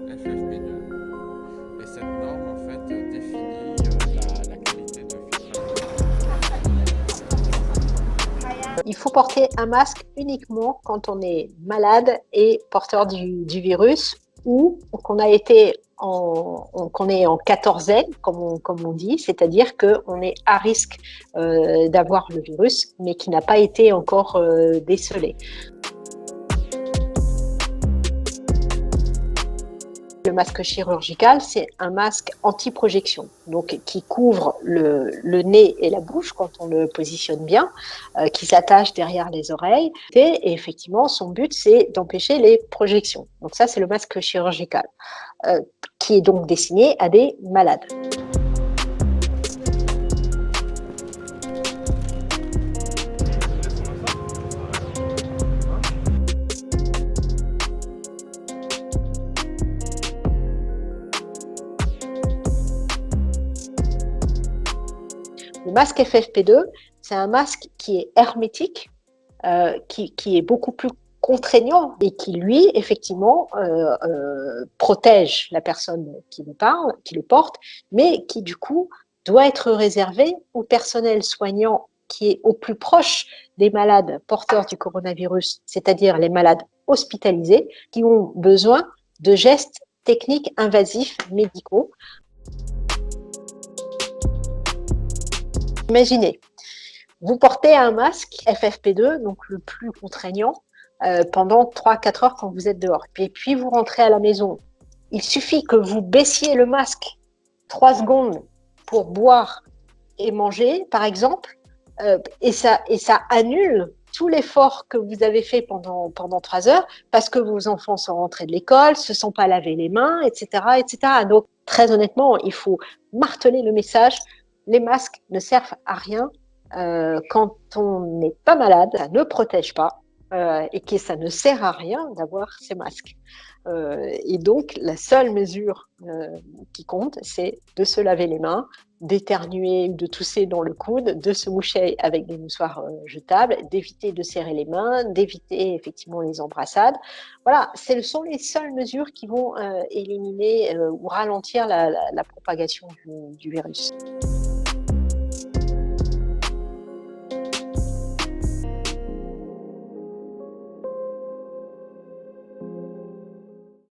FFP2. Et cette norme, en fait, définit la qualité de filtration. Il faut porter un masque uniquement quand on est malade et porteur du virus ou qu'on a été qu'on est en quatorzaine, comme on dit, c'est-à-dire qu'on est à risque d'avoir le virus, mais qui n'a pas été encore décelé. Le masque chirurgical, c'est un masque anti-projection, donc qui couvre le nez et la bouche quand on le positionne bien, qui s'attache derrière les oreilles. Et effectivement, son but, c'est d'empêcher les projections. Donc ça, c'est le masque chirurgical, qui est donc destiné à des malades. Le masque FFP2, c'est un masque qui est hermétique, qui est beaucoup plus contraignant et qui, lui, effectivement, protège la personne qui le parle, qui le porte, mais qui, du coup, doit être réservé au personnel soignant qui est au plus proche des malades porteurs du coronavirus, c'est-à-dire les malades hospitalisés qui ont besoin de gestes techniques invasifs médicaux. Imaginez, vous portez un masque FFP2, donc le plus contraignant, pendant 3-4 heures quand vous êtes dehors. Et puis vous rentrez à la maison. Il suffit que vous baissiez le masque 3 secondes pour boire et manger, par exemple, et ça annule tout l'effort que vous avez fait pendant 3 heures parce que vos enfants sont rentrés de l'école, se sont pas lavés les mains, etc., etc. Donc, très honnêtement, il faut marteler le message. Les masques ne servent à rien quand on n'est pas malade, ça ne protège pas et que ça ne sert à rien d'avoir ces masques. Et donc, la seule mesure qui compte, c'est de se laver les mains, d'éternuer ou de tousser dans le coude, de se moucher avec des moussoirs jetables, d'éviter de serrer les mains, d'éviter effectivement les embrassades. Voilà, ce sont les seules mesures qui vont éliminer ou ralentir la propagation du virus.